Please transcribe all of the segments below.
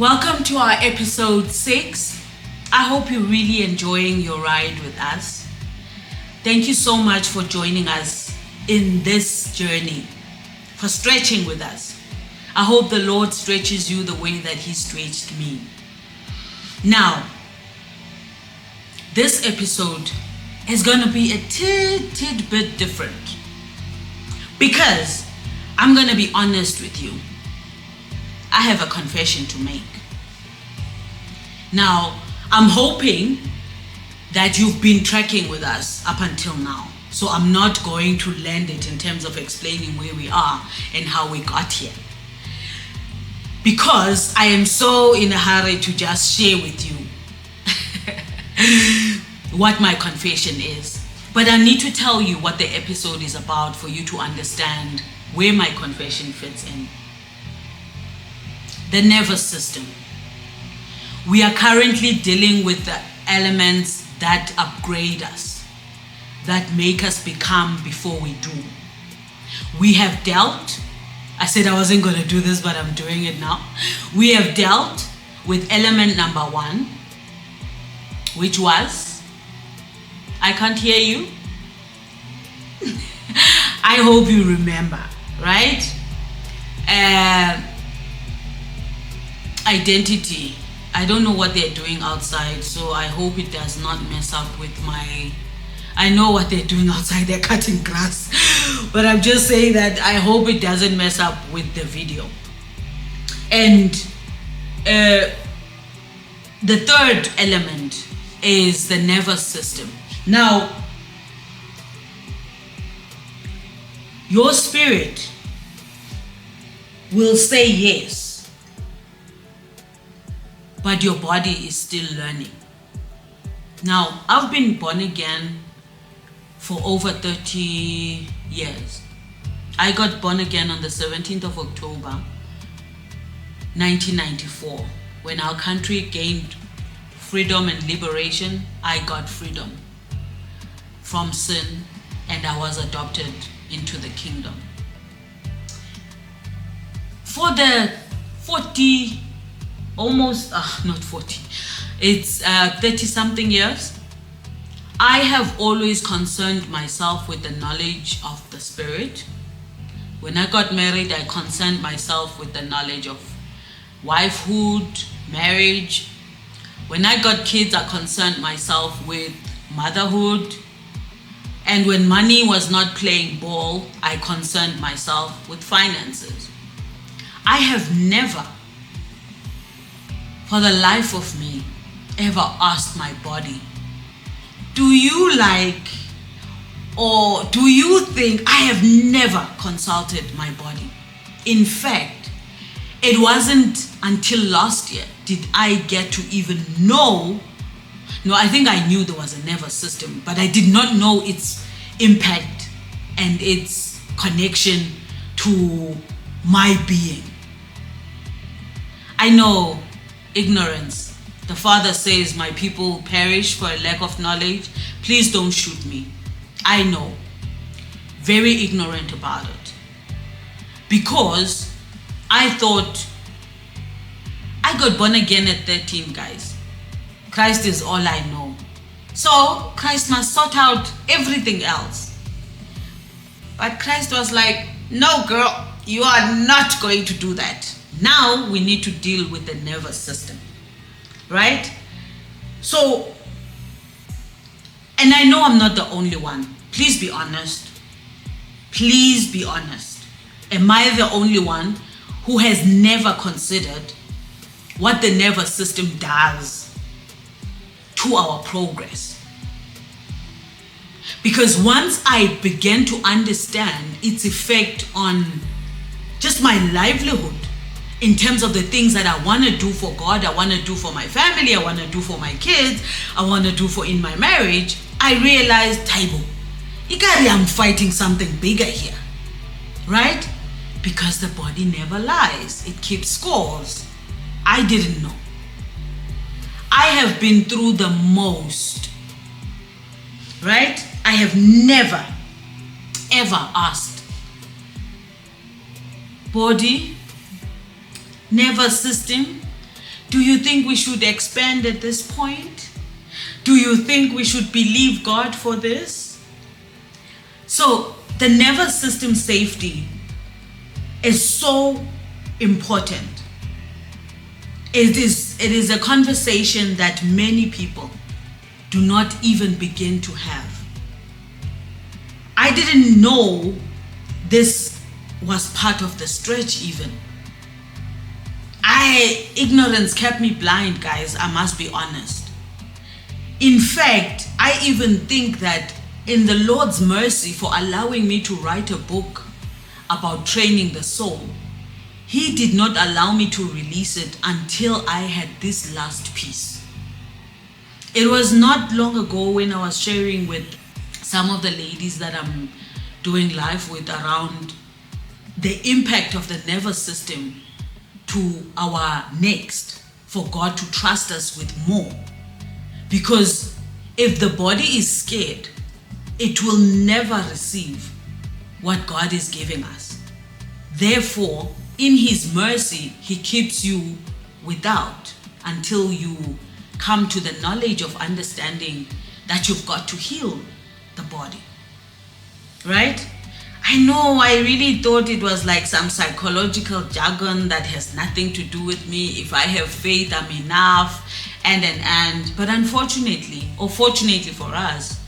Welcome to our episode 6. I hope you're really enjoying your ride with us. Thank you so much for joining us in this journey, for stretching with us. I hope the Lord stretches you the way that He stretched me. Now, this episode is going to be a bit different because I'm going to be honest with you. I have a confession to make. Now, I'm hoping that you've been tracking with us up until now. So I'm not going to land it in terms of explaining where we are and how we got here. Because I am so in a hurry to just share with you what my confession is. But I need to tell you what the episode is about for you to understand where my confession fits in. The nervous system. We are currently dealing with the elements that upgrade us, that make us become before we do. We have dealt, I said I wasn't going to do this, but I'm doing it now. We have dealt with element number 1, which was, I can't hear you. I hope you remember, right? Identity. I don't know what they're doing outside, so I hope it does not mess up with my... I know what they're doing outside, they're cutting grass, but I'm just saying that I hope it doesn't mess up with the video. And the third element is the nervous system. Now, your spirit will say yes, but your body is still learning. Now, I've been born again for over 30 years. I got born again on the 17th of October, 1994. When our country gained freedom and liberation, I got freedom from sin and I was adopted into the kingdom. For the 40, almost, not 40, it's 30 something years, I have always concerned myself with the knowledge of the Spirit. When I got married, I concerned myself with the knowledge of wifehood, marriage. When I got kids, I concerned myself with motherhood. And when money was not playing ball, I concerned myself with finances. I have never, for the life of me, ever asked my body, do you like, or do you think? I have never consulted my body. In fact, it wasn't until last year did I get to even know. No, I think I knew there was a nervous system, but I did not know its impact and its connection to my being. I know ignorance. The Father says, my people perish for a lack of knowledge. Please don't shoot me. I know. Very ignorant about it. Because I thought, I got born again at 13, guys. Christ is all I know. So Christ must sort out everything else. But Christ was like, no girl, you are not going to do that. Now we need to deal with the nervous system. Right? So, and I know I'm not the only one. Please be honest. Please be honest. Am I the only one who has never considered what the nervous system does to our progress? Because once I began to understand its effect on just my livelihood, in terms of the things that I want to do for God, I want to do for my family, I want to do for my kids, I want to do for in my marriage, I realized, Taibo, I'm fighting something bigger here, right? Because the body never lies. It keeps scores. I didn't know. I have been through the most, right? I have never, ever asked, body, nervous system, Do you think we should expand at this point? Do you think we should believe God for this? So the nervous system safety is so important. It is a conversation that many people do not even begin to have. I didn't know this was part of the stretch even. Ignorance kept me blind, guys, I must be honest. In fact, I even think that in the Lord's mercy for allowing me to write a book about training the soul, He did not allow me to release it until I had this last piece. It was not long ago when I was sharing with some of the ladies that I'm doing life with around the impact of the nervous system to our next, for God to trust us with more. Because if the body is scared, it will never receive what God is giving us. Therefore, in His mercy, He keeps you without until you come to the knowledge of understanding that you've got to heal the body. Right? I know, I really thought it was like some psychological jargon that has nothing to do with me. If I have faith, I'm enough, and. But unfortunately, or fortunately for us,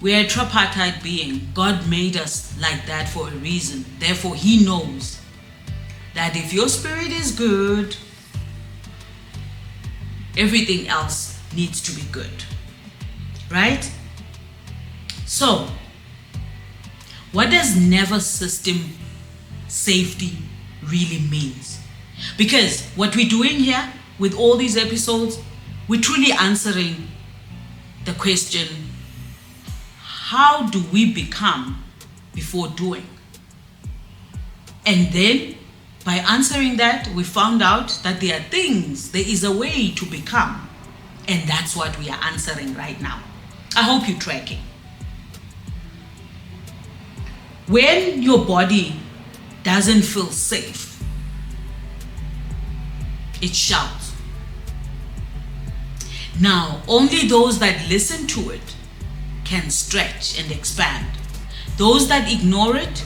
we are a tripartite being. God made us like that for a reason. Therefore, He knows that if your spirit is good, everything else needs to be good. Right? So, what does nervous system safety really means? Because what we're doing here with all these episodes, we're truly answering the question, how do we become before doing? And then by answering that, we found out that there is a way to become. And that's what we are answering right now. I hope you're tracking. When your body doesn't feel safe, it shouts. Now, only those that listen to it can stretch and expand. Those that ignore it,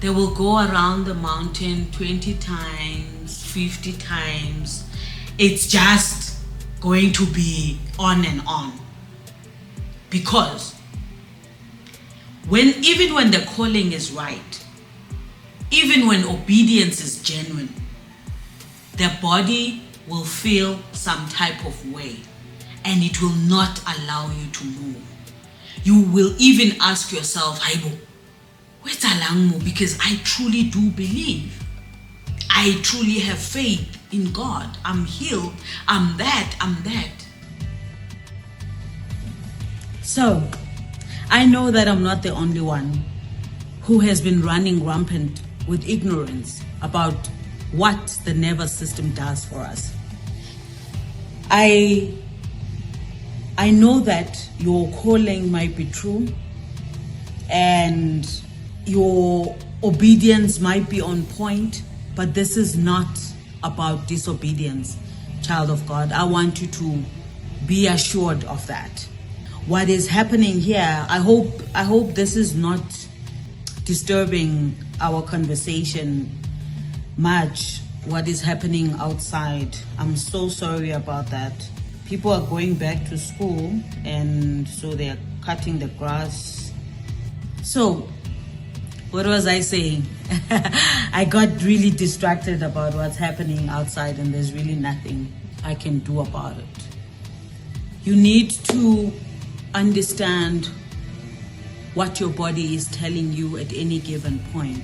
they will go around the mountain 20 times, 50 times. It's just going to be on and on. Because even when the calling is right, even when obedience is genuine, the body will feel some type of way and it will not allow you to move. You will even ask yourself, Haibo, where's Alangmo? Because I truly do believe. I truly have faith in God. I'm healed. I'm that. So, I know that I'm not the only one who has been running rampant with ignorance about what the nervous system does for us. I know that your calling might be true and your obedience might be on point, but this is not about disobedience, child of God. I want you to be assured of that. What is happening here, I hope this is not disturbing our conversation much. What is happening outside, I'm so sorry about that. People are going back to school and so they're cutting the grass. So, what was I saying? I got really distracted about what's happening outside and there's really nothing I can do about it. You need to understand what your body is telling you at any given point.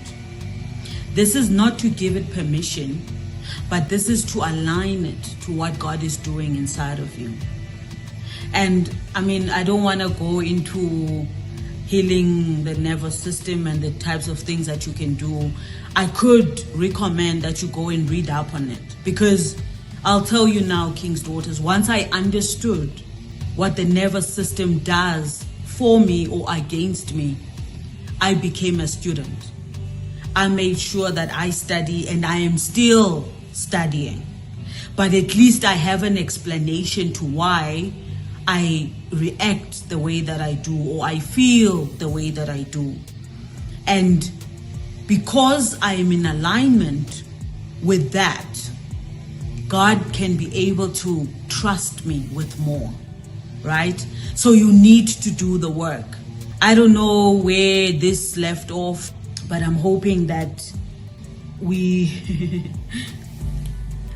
This is not to give it permission, but this is to align it to what God is doing inside of you. And I don't want to go into healing the nervous system and the types of things that you can do. I could recommend that you go and read up on it, because I'll tell you now, King's daughters, once I understood what the nervous system does for me or against me, I became a student. I made sure that I study, and I am still studying. but at least I have an explanation to why I react the way that I do, or I feel the way that I do. And because I am in alignment with that, God can be able to trust me with more, right? So you need to do the work. I don't know where this left off, but I'm hoping that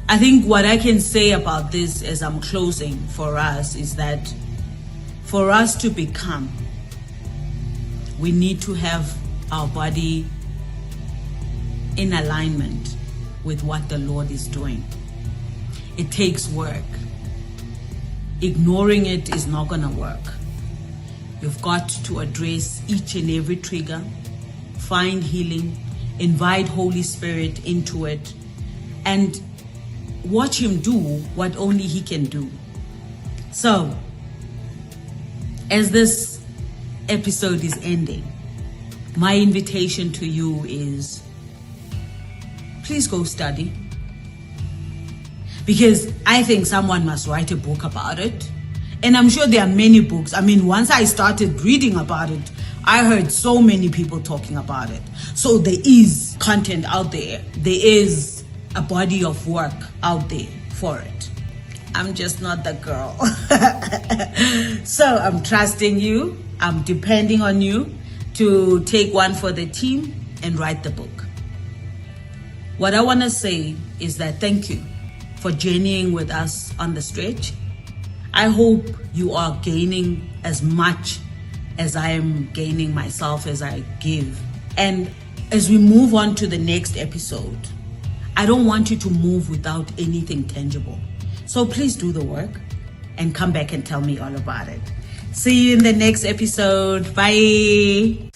I think what I can say about this as I'm closing for us is that for us to become, we need to have our body in alignment with what the Lord is doing. It takes work. Ignoring it is not going to work. You've got to address each and every trigger, find healing, invite Holy Spirit into it, and watch Him do what only He can do. So, as this episode is ending, my invitation to you is, please go study. Because I think someone must write a book about it. And I'm sure there are many books. I mean, once I started reading about it, I heard so many people talking about it. So there is content out there. There is a body of work out there for it. I'm just not the girl. So I'm trusting you. I'm depending on you to take one for the team and write the book. What I want to say is that thank you for journeying with us on the stretch. I hope you are gaining as much as I am gaining myself as I give. And as we move on to the next episode, I don't want you to move without anything tangible. So please do the work and come back and tell me all about it. See you in the next episode. Bye.